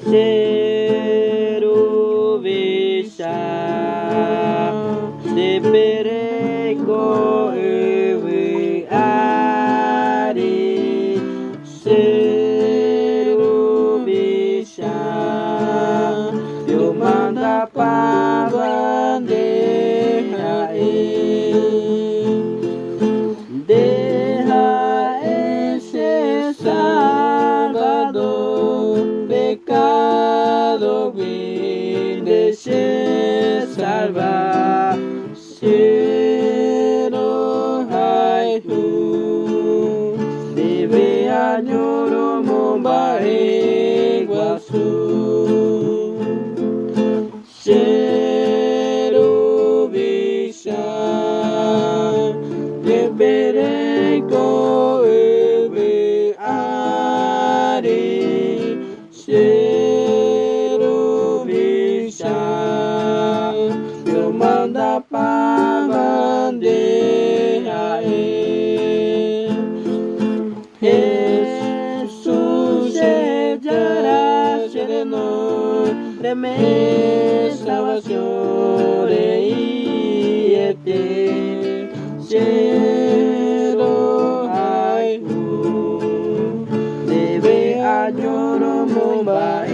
Serubisha Sepereko Uwi Ari Serubisha Yumanda Pavande Deja ese Salvador pecado vinde se salva Sero hai hu Deve añoro mombae guasu Serubisha Yebereko ebe ari Serubisha Yomanda pavande ae Jesus ejara sereno Reme salvación ete Sero hai hu Deve añoro momba